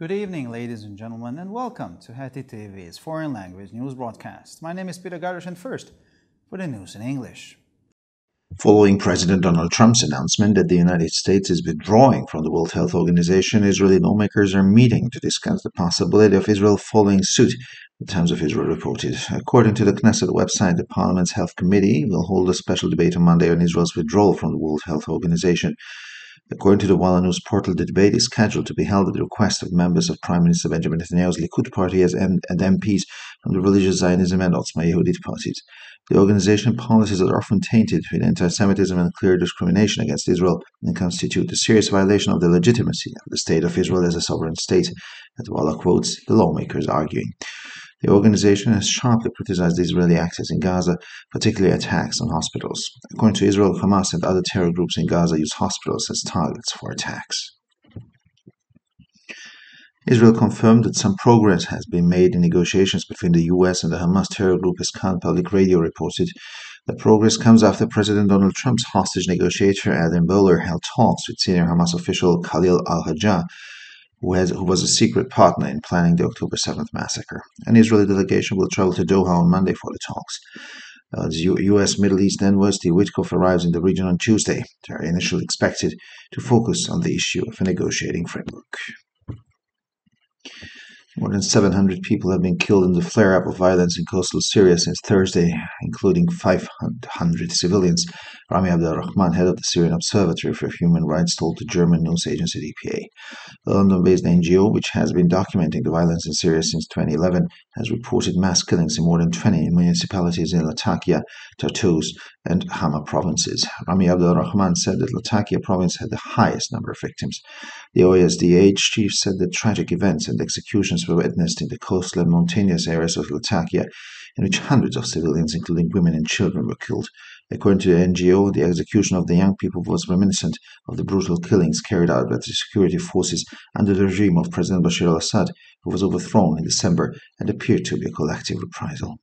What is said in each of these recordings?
Good evening, ladies and gentlemen, and welcome to Heti TV's foreign language news broadcast. My name is Peter Gardosh, and first, for the news in English. Following President Donald Trump's announcement that the United States is withdrawing from the World Health Organization, Israeli lawmakers are meeting to discuss the possibility of Israel following suit, the Times of Israel reported. According to the Knesset website, the Parliament's Health Committee will hold a special debate on Monday on Israel's withdrawal from the World Health Organization. According to the Walla News portal, the debate is scheduled to be held at the request of members of Prime Minister Benjamin Netanyahu's Likud party and MPs from the religious Zionism and Otzma Yehudit parties. The organization policies are often tainted with anti-Semitism and clear discrimination against Israel and constitute a serious violation of the legitimacy of the State of Israel as a sovereign state, as Walla quotes the lawmakers arguing. The organization has sharply criticized the Israeli actions in Gaza, particularly attacks on hospitals. According to Israel, Hamas and other terror groups in Gaza use hospitals as targets for attacks. Israel confirmed that some progress has been made in negotiations between the U.S. and the Hamas terror group, as Khan Public Radio reported. The progress comes after President Donald Trump's hostage negotiator Adam Bowler held talks with senior Hamas official Khalil al-Hajjah, who was a secret partner in planning the October 7th massacre. An Israeli delegation will travel to Doha on Monday for the talks. The U.S. Middle East envoy Steve Witkoff arrives in the region on Tuesday. They are initially expected to focus on the issue of a negotiating framework. More than 700 people have been killed in the flare-up of violence in coastal Syria since Thursday, including 500 civilians, Rami Abdel-Rahman, head of the Syrian Observatory for Human Rights, told the German news agency DPA. The London-based NGO, which has been documenting the violence in Syria since 2011, has reported mass killings in more than 20 municipalities in Latakia, Tartus, and Hama provinces. Rami Abdel-Rahman said that Latakia province had the highest number of victims. The OSDH chief said that tragic events and executions were witnessed in the coastal and mountainous areas of Latakia, in which hundreds of civilians, including women and children, were killed. According to the NGO, the execution of the young people was reminiscent of the brutal killings carried out by the security forces under the regime of President Bashar al-Assad, who was overthrown in December and appeared to be a collective reprisal.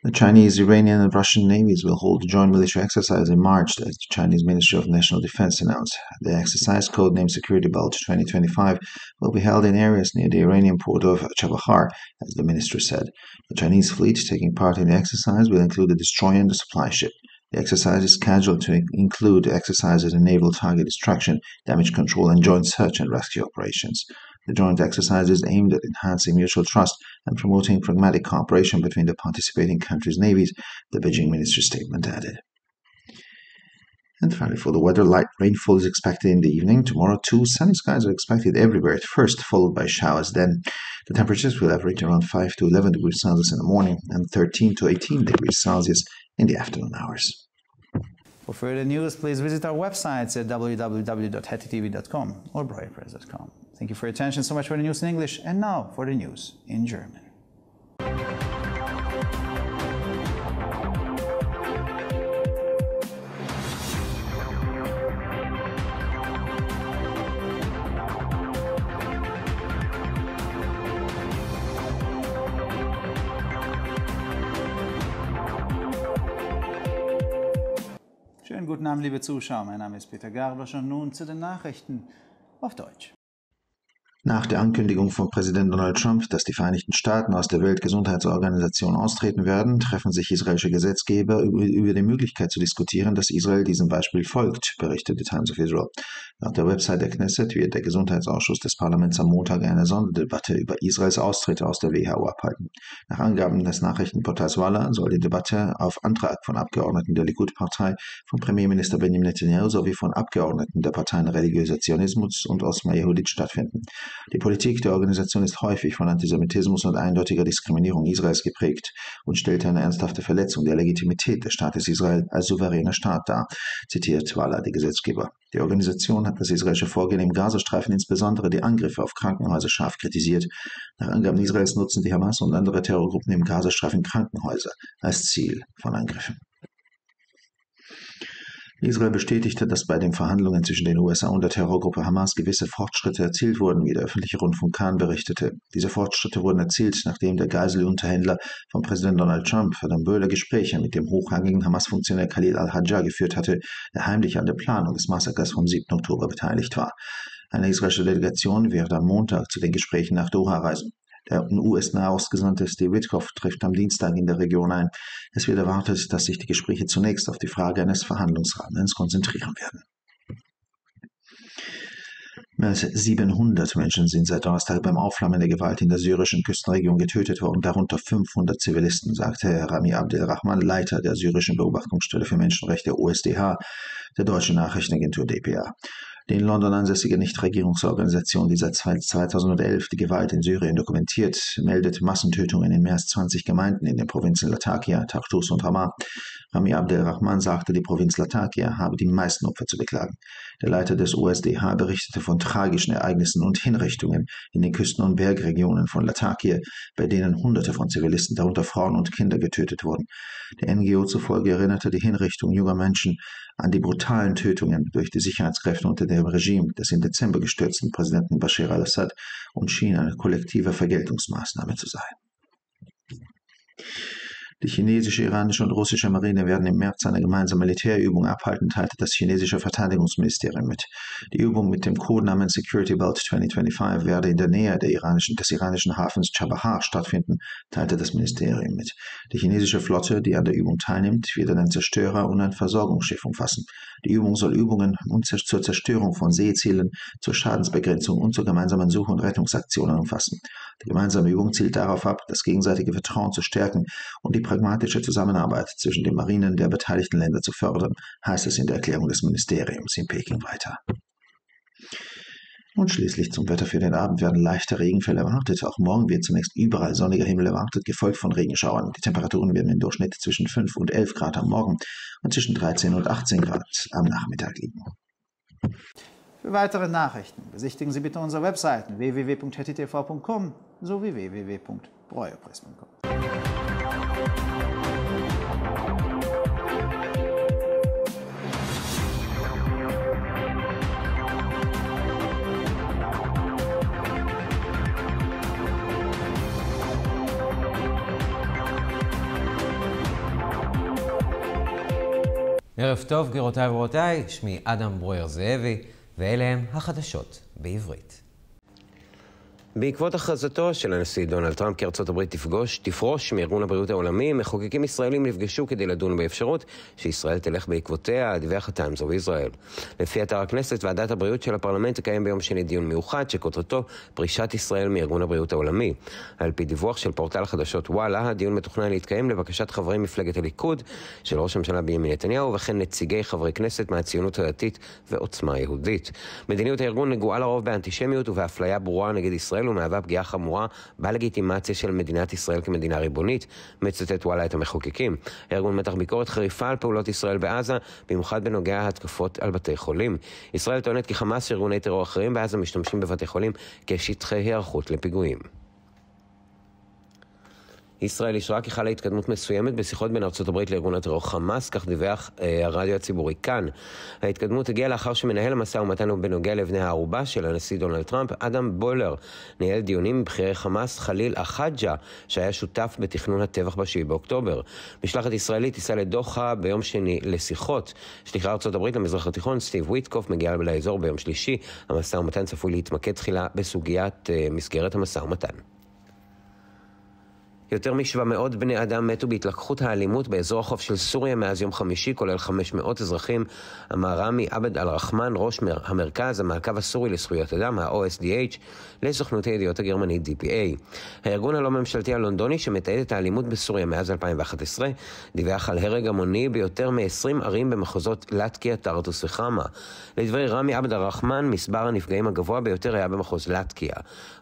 The Chinese, Iranian, and Russian navies will hold a joint military exercise in March, as the Chinese Ministry of National Defense announced. The exercise, codenamed Security Belt 2025, will be held in areas near the Iranian port of Chabahar, as the ministry said. The Chinese fleet taking part in the exercise will include a destroyer and a supply ship. The exercise is scheduled to include exercises in naval target destruction, damage control, and joint search and rescue operations. The joint exercise is aimed at enhancing mutual trust and promoting pragmatic cooperation between the participating countries' navies, the Beijing ministry statement added. And finally, for the weather, light rainfall is expected in the evening. Tomorrow, too, sunny skies are expected everywhere at first, followed by showers. Then, the temperatures will average around 5 to 11 degrees Celsius in the morning and 13 to 18 degrees Celsius in the afternoon hours. For further news, please visit our websites at www.hetitv.com or breuerpress.com. Thank you for your attention. So much for the news in English, and now for the news in German. Schönen guten Abend, liebe Zuschauer. Mein Name ist Peter Gardosh und nun zu den Nachrichten auf Deutsch. Nach der Ankündigung von Präsident Donald Trump, dass die Vereinigten Staaten aus der Weltgesundheitsorganisation austreten werden, treffen sich israelische Gesetzgeber über die Möglichkeit zu diskutieren, dass Israel diesem Beispiel folgt, berichtet die Times of Israel. Laut der Website der Knesset wird der Gesundheitsausschuss des Parlaments am Montag eine Sonderdebatte über Israels Austritt aus der WHO abhalten. Nach Angaben des Nachrichtenportals Walla soll die Debatte auf Antrag von Abgeordneten der Likud-Partei, von Premierminister Benjamin Netanyahu sowie von Abgeordneten der Parteien Religiöser Zionismus und Otzma Yehudit stattfinden. Die Politik der Organisation ist häufig von Antisemitismus und eindeutiger Diskriminierung Israels geprägt und stellt eine ernsthafte Verletzung der Legitimität des Staates Israel als souveräner Staat dar, zitiert Walla, die Gesetzgeber. Die Organisation hat das israelische Vorgehen im Gazastreifen, insbesondere die Angriffe auf Krankenhäuser, scharf kritisiert. Nach Angaben Israels nutzen die Hamas und andere Terrorgruppen im Gazastreifen Krankenhäuser als Ziel von Angriffen. Israel bestätigte, dass bei den Verhandlungen zwischen den USA und der Terrorgruppe Hamas gewisse Fortschritte erzielt wurden, wie der öffentliche Rundfunk Khan berichtete. Diese Fortschritte wurden erzielt, nachdem der Geiselunterhändler von Präsident Donald Trump, Adam Bowler, Gespräche mit dem hochrangigen Hamas-Funktionär Khalil al-Hajjah geführt hatte, der heimlich an der Planung des Massakers vom 7. Oktober beteiligt war. Eine israelische Delegation wird am Montag zu den Gesprächen nach Doha reisen. Der US-Nahostgesandte Steve Witkoff trifft am Dienstag in der Region ein. Es wird erwartet, dass sich die Gespräche zunächst auf die Frage eines Verhandlungsrahmens konzentrieren werden. Mehr als 700 Menschen sind seit Donnerstag beim Aufflammen der Gewalt in der syrischen Küstenregion getötet worden, darunter 500 Zivilisten, sagte Rami Abdelrahman, Leiter der syrischen Beobachtungsstelle für Menschenrechte OSDH, der deutschen Nachrichtenagentur dpa. Die in London ansässige Nichtregierungsorganisation, die seit 2011 die Gewalt in Syrien dokumentiert, meldet Massentötungen in mehr als 20 Gemeinden in den Provinzen Latakia, Tartus und Hama. Rami Abdelrahman sagte, die Provinz Latakia habe die meisten Opfer zu beklagen. Der Leiter des OSDH berichtete von tragischen Ereignissen und Hinrichtungen in den Küsten- und Bergregionen von Latakia, bei denen Hunderte von Zivilisten, darunter Frauen und Kinder, getötet wurden. Der NGO zufolge erinnerte die Hinrichtung junger Menschen an die brutalen Tötungen durch die Sicherheitskräfte unter dem Regime des im Dezember gestürzten Präsidenten Bashar al-Assad und schien eine kollektive Vergeltungsmaßnahme zu sein. Die chinesische, iranische und russische Marine werden im März eine gemeinsame Militärübung abhalten, teilte das chinesische Verteidigungsministerium mit. Die Übung mit dem Codenamen Security Belt 2025 werde in der Nähe des iranischen Hafens Chabahar stattfinden, teilte das Ministerium mit. Die chinesische Flotte, die an der Übung teilnimmt, wird einen Zerstörer und ein Versorgungsschiff umfassen. Die Übung soll Übungen zur Zerstörung von Seezielen, zur Schadensbegrenzung und zur gemeinsamen Such- und Rettungsaktionen umfassen. Die gemeinsame Übung zielt darauf ab, das gegenseitige Vertrauen zu stärken und die pragmatische Zusammenarbeit zwischen den Marinen der beteiligten Länder zu fördern, heißt es in der Erklärung des Ministeriums in Peking weiter. Und schließlich zum Wetter für den Abend werden leichte Regenfälle erwartet. Auch morgen wird zunächst überall sonniger Himmel erwartet, gefolgt von Regenschauern. Die Temperaturen werden im Durchschnitt zwischen 5 und 11 Grad am Morgen und zwischen 13 und 18 Grad am Nachmittag liegen. Für weitere Nachrichten besichtigen Sie bitte unsere Webseiten www.hettitv.com sowie www.breuerpress.com. ערב טוב, גבירותיי ורבותיי, שמי אדם ברויר זאבי, ואלה הם החדשות בעברית. בעקבות הכרזתו של הנשיא דונלד טראמפ כי ארצות הברית תפרוש מארגון הבריאות העולמי, מחוקקים ישראלים נפגשו כדי לדון באפשרות שישראל תלך בעקבותיה, דיווח הטיימס אוף ישראל. לפי אתר הכנסת, ועדת הבריאות של הפרלמנט תקיים ביום שני דיון מיוחד שכותרתו פרישת ישראל מארגון הבריאות העולמי. על פי דיווח של פורטל החדשות וואלה, הדיון מתוכנן להתקיים לבקשת חברי מפלגת הליכוד של ראש הממשלה בנימין נתניהו וכן נציגי חברי כנסת מהציונות הדתית ועוצמה יהודית. מדיניות הארגון נגועה לרוב באנטישמיות ובאפליה ברורה נגד ישראל ומהווה פגיעה חמורה בלגיטימציה של מדינת ישראל כמדינה ריבונית, מצטט וואלה את המחוקקים. הארגון מתח ביקורת חריפה על פעולות ישראל בעזה, במיוחד בנוגע ההתקפות על בתי חולים. ישראל טוענת כי חמאס וארגוני טרור אחרים בעזה משתמשים בבתי חולים כשטחי היערכות לפיגועים. ישראל אישרה כי חלה התקדמות מסוימת בשיחות בין ארצות הברית לארגון הטרור חמאס, כך דיווח הרדיו הציבורי כאן. ההתקדמות הגיעה לאחר שמנהל המשא ומתן בנוגע לבני הערובה של הנשיא דונלד טראמפ, אדם בוילר, ניהל דיונים עם בכירי חמאס חליל אחג'ה, שהיה שותף בתכנון הטבח ב7 באוקטובר. משלחת ישראלית תיסע לדוחה ביום שני לשיחות. שליחה ארצות הברית למזרח התיכון, סטיב וויטקוף, מגיע לאזור ביום שלישי. המשא ומתן צפוי להתמקד תחילה בסוגיית מסגרת המשא ומתן. יותר מ-700 בני אדם מתו בהתלקחות האלימות באזור החוף של סוריה מאז יום חמישי, כולל 500 אזרחים. אמר רמי עבד אל-רחמן, ראש המרכז המעקב הסורי לזכויות אדם, ה-OSDH, לסוכנות הידיעות הגרמנית DPA. הארגון הלא ממשלתי הלונדוני שמתעד את האלימות בסוריה מאז 2011, דיווח על הרג המוני ביותר מ-20 ערים במחוזות לטקיה, טרטוס וחמה. לדברי רמי עבד אל-רחמן, מספר הנפגעים הגבוה ביותר היה במחוז לטקיה.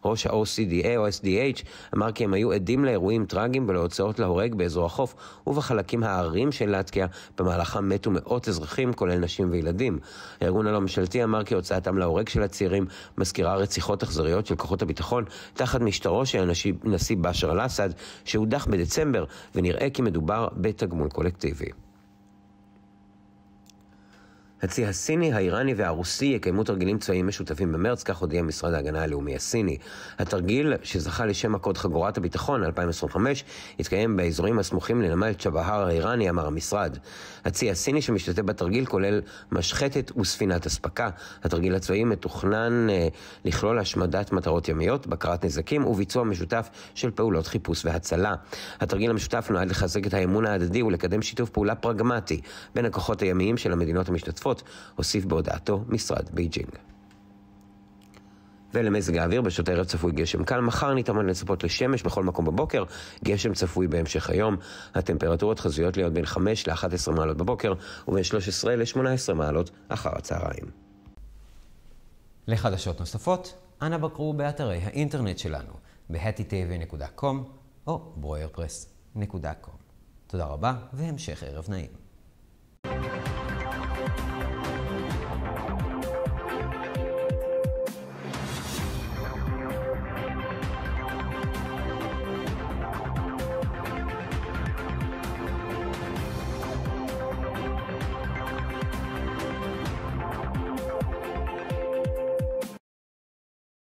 ראש ה-OSDH אמר כי הם היו עדים לאירועים טרגיים ולהוצאות להורג באזור החוף ובחלקים הערים של לטקיה, במהלכם מתו מאות אזרחים כולל נשים וילדים. הארגון הלא ממשלתי אמר כי הוצאתם להורג של הצעירים מזכירה רציחות אכזריות של כוחות הביטחון תחת משטרו של הנשיא בשאר אל-אסד שהודח בדצמבר, ונראה כי מדובר בתגמול קולקטיבי. הצי הסיני, האיראני והרוסי יקיימו תרגילים צבאיים משותפים במרץ, כך הודיע משרד ההגנה הלאומי הסיני. התרגיל, שזכה לשם הקוד חגורת הביטחון 2025, התקיים באזורים הסמוכים לנמל צ'בהר האיראני, אמר המשרד. הצי הסיני שמשתתף בתרגיל כולל משחטת וספינת הספקה. התרגיל הצבאי מתוכנן לכלול השמדת מטרות ימיות, בקרת נזקים וביצוע משותף של פעולות חיפוש והצלה. התרגיל המשותף נועד לחזק את האמון ההדדי ולקדם שיתוף פעולה פרגמטי בין הכוחות הימיים של המדינות המשתתפות, הוסיף בהודעתו משרד בייג'ינג. ולמזג האוויר, בשעות הערב צפוי גשם קל, מחר ניתן לצפות לשמש בכל מקום בבוקר, גשם צפוי בהמשך היום. הטמפרטורות חזויות להיות בין 5 ל-11 מעלות בבוקר ובין 13 ל-18 מעלות אחר הצהריים. לחדשות נוספות, אנא בקרו באתרי האינטרנט שלנו, ב-hattitv.com או broyerpress.com. תודה רבה והמשך ערב נעים.